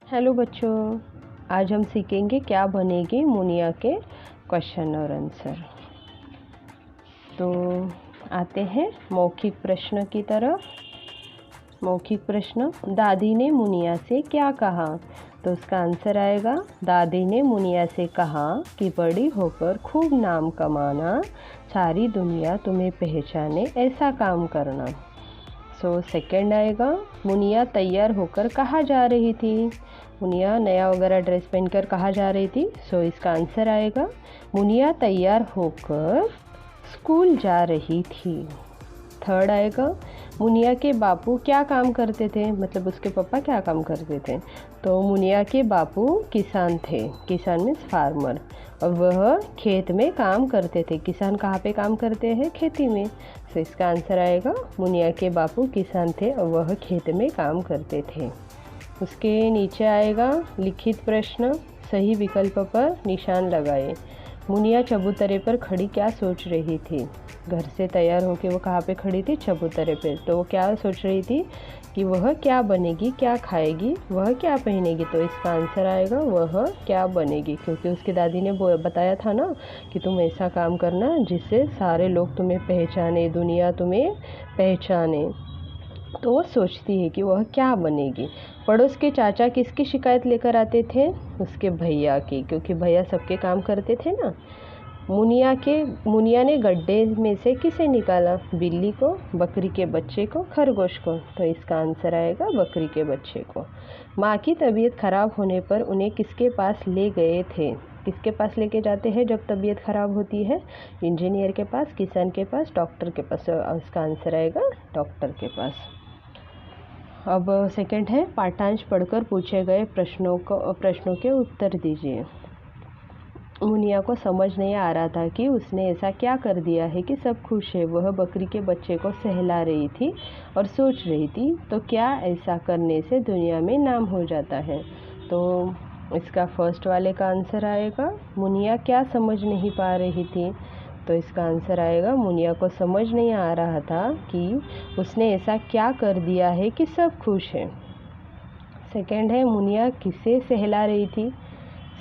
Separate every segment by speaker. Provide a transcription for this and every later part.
Speaker 1: Hello बच्चों, आज हम सीखेंगे क्या बनेगी मुनिया के क्वेश्चन और आंसर। तो आते हैं मौखिक प्रश्न की तरफ। मौखिक प्रश्न, दादी ने मुनिया से क्या कहा? तो उसका आंसर आएगा, दादी ने मुनिया से कहा कि बड़ी होकर खूब नाम कमाना, सारी दुनिया तुम्हें पहचाने ऐसा काम करना। सेकंड आएगा, मुनिया तैयार होकर कहाँ जा रही थी? मुनिया नया वगैरह ड्रेस पहनकर कहाँ जा रही थी? इसका आंसर आएगा, मुनिया तैयार होकर स्कूल जा रही थी। थर्ड आएगा, मुनिया के बापू क्या काम करते थे? मतलब उसके पापा क्या काम करते थे? तो मुनिया के बापू किसान थे। किसान मीन्स फार्मर, और वह खेत में काम करते थे। किसान कहाँ पे काम करते हैं? खेती में। इसका आंसर आएगा, मुनिया के बापू किसान थे और वह खेत में काम करते थे। उसके नीचे आएगा लिखित प्रश्न, सही विकल्प पर निशान लगाए। मुनिया चबूतरे पर खड़ी क्या सोच रही थी? घर से तैयार होकर वो कहाँ पे खड़ी थी? चबूतरे पे। तो वो क्या सोच रही थी कि वह क्या बनेगी, क्या खाएगी, वह क्या पहनेगी? तो इसका आंसर आएगा, वह क्या बनेगी, क्योंकि उसकी दादी ने बताया था ना कि तुम ऐसा काम करना जिससे सारे लोग तुम्हें पहचाने, दुनिया तुम्हें पहचाने। तो वो सोचती है कि वह क्या बनेगी। पड़ोस के चाचा किसकी शिकायत लेकर आते थे? उसके भैया की, क्योंकि भैया सबके काम करते थे ना। मुनिया ने गड्ढे में से किसे निकाला? बिल्ली को, बकरी के बच्चे को, खरगोश को? तो इसका आंसर आएगा, बकरी के बच्चे को। माँ की तबीयत खराब होने पर उन्हें किसके पास ले गए थे? किसके पास लेके जाते हैं जब तबीयत खराब होती है? इंजीनियर के पास, किसान के पास, डॉक्टर के पास। इसका आंसर आएगा डॉक्टर के पास। अब सेकंड है, पाठांश पढ़कर पूछे गए प्रश्नों के उत्तर दीजिए। मुनिया को समझ नहीं आ रहा था कि उसने ऐसा क्या कर दिया है कि सब खुश है। वह बकरी के बच्चे को सहला रही थी और सोच रही थी, तो क्या ऐसा करने से दुनिया में नाम हो जाता है? तो इसका फर्स्ट वाले का आंसर आएगा, मुनिया क्या समझ नहीं पा रही थी? तो इसका आंसर आएगा, मुनिया को समझ नहीं आ रहा था कि उसने ऐसा क्या कर दिया है कि सब खुश हैं। सेकंड है, मुनिया किसे सहला रही थी?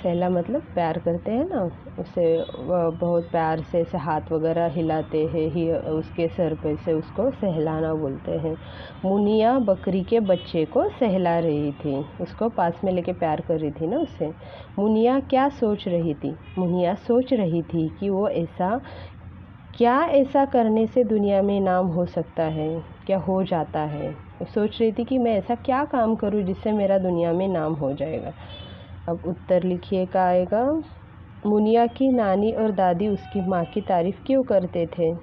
Speaker 1: सहला मतलब प्यार करते हैं ना, उसे बहुत प्यार से ऐसे हाथ वगैरह हिलाते हैं ही उसके सर पे से, उसको सहलाना बोलते हैं। मुनिया बकरी के बच्चे को सहला रही थी, उसको पास में लेके प्यार कर रही थी ना उससे। मुनिया क्या सोच रही थी? मुनिया सोच रही थी कि वो ऐसा करने से दुनिया में नाम हो सकता है, क्या हो जाता है। वो सोच रही थी कि मैं ऐसा क्या काम करूं जिससे मेरा दुनिया में नाम हो जाएगा। अब उत्तर लिखिए का आएगा, मुनिया की नानी और दादी उसकी माँ की तारीफ़ क्यों करते थे?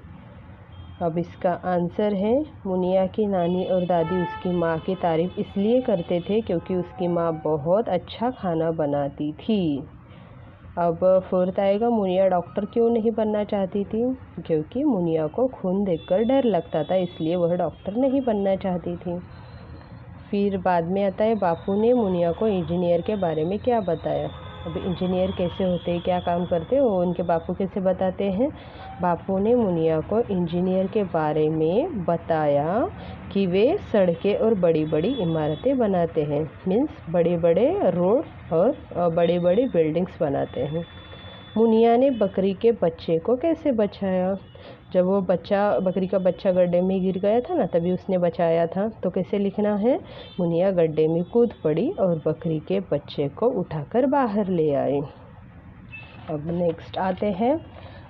Speaker 1: अब इसका आंसर है, मुनिया की नानी और दादी उसकी माँ की तारीफ़ इसलिए करते थे क्योंकि उसकी माँ बहुत अच्छा खाना बनाती थी। अब फोर्थ आएगा, मुनिया डॉक्टर क्यों नहीं बनना चाहती थी? क्योंकि मुनिया को खून देखकर डर लगता था, इसलिए वह डॉक्टर नहीं बनना चाहती थी। फिर बाद में आता है, बापू ने मुनिया को इंजीनियर के बारे में क्या बताया? अब इंजीनियर कैसे होते हैं, क्या काम करते हैं, वो उनके बापू कैसे बताते हैं? बापू ने मुनिया को इंजीनियर के बारे में बताया कि वे सड़कें और बड़ी बड़ी इमारतें बनाते हैं, मीन्स बड़े बड़े रोड और बड़ी बड़ी बिल्डिंग्स बनाते हैं। मुनिया ने बकरी के बच्चे को कैसे बचाया? जब वो बकरी का बच्चा गड्ढे में गिर गया था ना, तभी उसने बचाया था। तो कैसे लिखना है? मुनिया गड्ढे में कूद पड़ी और बकरी के बच्चे को उठाकर बाहर ले आई। अब नेक्स्ट आते हैं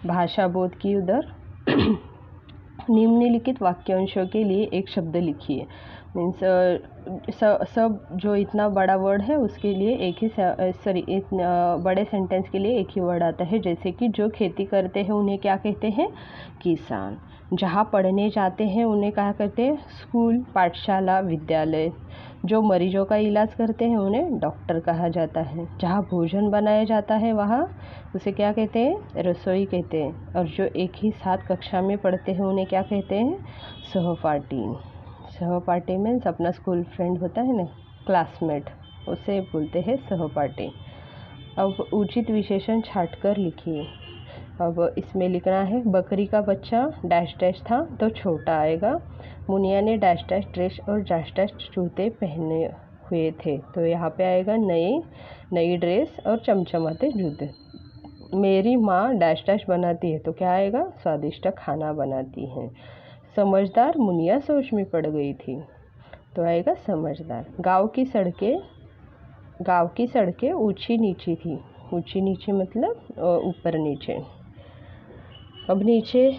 Speaker 1: भाषा बोध की उधर। निम्नलिखित वाक्यांशों के लिए एक शब्द लिखिए। मीन्स सब जो इतना बड़ा वर्ड है उसके लिए एक ही बड़े सेंटेंस के लिए एक ही वर्ड आता है। जैसे कि जो खेती करते हैं उन्हें क्या कहते हैं? किसान। जहाँ पढ़ने जाते हैं उन्हें क्या कहते हैं? स्कूल, पाठशाला, विद्यालय। जो मरीजों का इलाज करते हैं उन्हें डॉक्टर कहा जाता है। जहाँ भोजन बनाया जाता है वहाँ उसे क्या कहते हैं? रसोई कहते हैं। और जो एक ही साथ कक्षा में पढ़ते हैं उन्हें क्या कहते हैं? सहपाठी। सहपाठी मीन्स अपना स्कूल फ्रेंड होता है ना, क्लासमेट, उसे बोलते हैं सहपाठी। अब उचित विशेषण छांटकर लिखिए। अब इसमें लिखना है, बकरी का बच्चा डैश डैश था तो छोटा आएगा। मुनिया ने डैश डैश ड्रेस और डैश डैश जूते पहने हुए थे। तो यहाँ पे आएगा नई ड्रेस और चमचमाते जूते। मेरी माँ डैश डैश बनाती है, तो क्या आएगा? स्वादिष्ट खाना बनाती हैं। समझदार मुनिया सोच में पड़ गई थी, तो आएगा समझदार। गांव की सड़कें ऊंची नीची थी। ऊंची नीची मतलब ऊपर नीचे। अब नीचे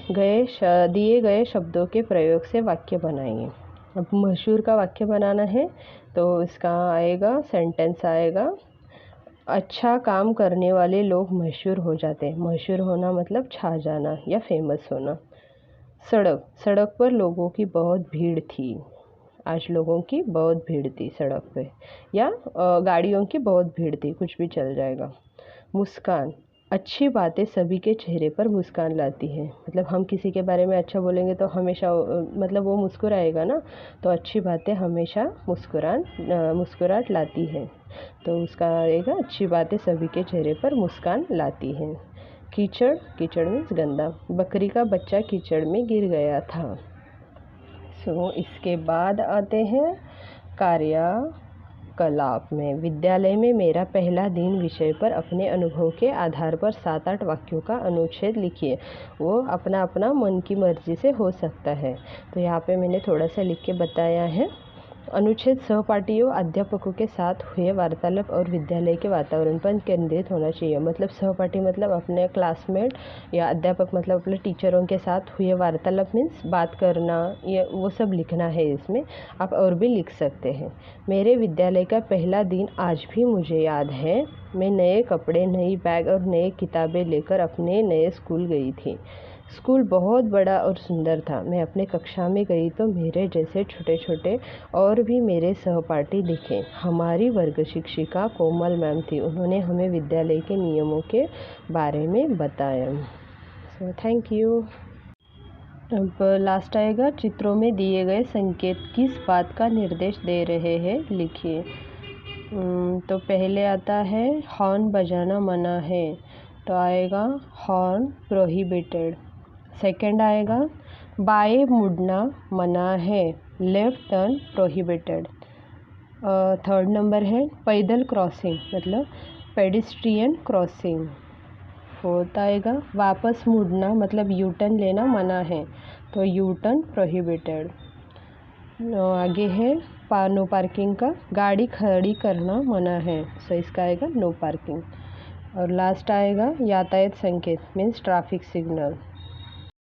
Speaker 1: दिए गए शब्दों के प्रयोग से वाक्य बनाइए। अब मशहूर का वाक्य बनाना है, तो इसका आएगा सेंटेंस आएगा, अच्छा काम करने वाले लोग मशहूर हो जाते हैं। मशहूर होना मतलब छा जाना या फेमस होना। सड़क पर लोगों की बहुत भीड़ थी। आज लोगों की बहुत भीड़ थी सड़क पे, या गाड़ियों की बहुत भीड़ थी, कुछ भी चल जाएगा। मुस्कान, अच्छी बातें सभी के चेहरे पर मुस्कान लाती है। मतलब हम किसी के बारे में अच्छा बोलेंगे तो हमेशा मतलब वो मुस्कुराएगा ना, तो अच्छी बातें हमेशा मुस्कुराहट लाती है। तो उसका आएगा अच्छी बातें सभी के चेहरे पर मुस्कान लाती हैं। कीचड़ मीन्स गंदा। बकरी का बच्चा कीचड़ में गिर गया था। इसके बाद आते हैं कार्यकलाप में। विद्यालय में मेरा पहला दिन विषय पर अपने अनुभव के आधार पर 7-8 वाक्यों का अनुच्छेद लिखिए। वो अपना अपना मन की मर्जी से हो सकता है, तो यहाँ पे मैंने थोड़ा सा लिख के बताया है। अनुच्छेद सहपाठियों अध्यापकों के साथ हुए वार्तालाप और विद्यालय के वातावरण पर केंद्रित होना चाहिए। मतलब सहपाठी मतलब अपने क्लासमेट, या अध्यापक मतलब अपने टीचरों के साथ हुए वार्तालाप मीन्स बात करना, ये वो सब लिखना है इसमें। आप और भी लिख सकते हैं। मेरे विद्यालय का पहला दिन आज भी मुझे याद है। मैं नए कपड़े, नई बैग और नए किताबें लेकर अपने नए स्कूल गई थी। स्कूल बहुत बड़ा और सुंदर था। मैं अपने कक्षा में गई तो मेरे जैसे छोटे छोटे और भी मेरे सहपाठी दिखे। हमारी वर्ग शिक्षिका कोमल मैम थी। उन्होंने हमें विद्यालय के नियमों के बारे में बताया। So thank you. अब लास्ट आएगा, चित्रों में दिए गए संकेत किस बात का निर्देश दे रहे हैं, लिखिए। तो पहले आता है हॉर्न बजाना मना है, तो आएगा हॉर्न प्रोहिबिटेड। सेकंड आएगा बाएं मुड़ना मना है, left turn prohibited. Third number है पैदल क्रॉसिंग मतलब पेडिस्ट्रियन क्रॉसिंग। फोर्थ आएगा वापस मुड़ना मतलब यू टर्न लेना मना है, तो यू टर्न प्रोहिबिटेड। आगे है नो पार्किंग का, गाड़ी खड़ी करना मना है, सो इसका आएगा नो पार्किंग। और लास्ट आएगा यातायात संकेत मीन्स ट्रैफिक सिग्नल,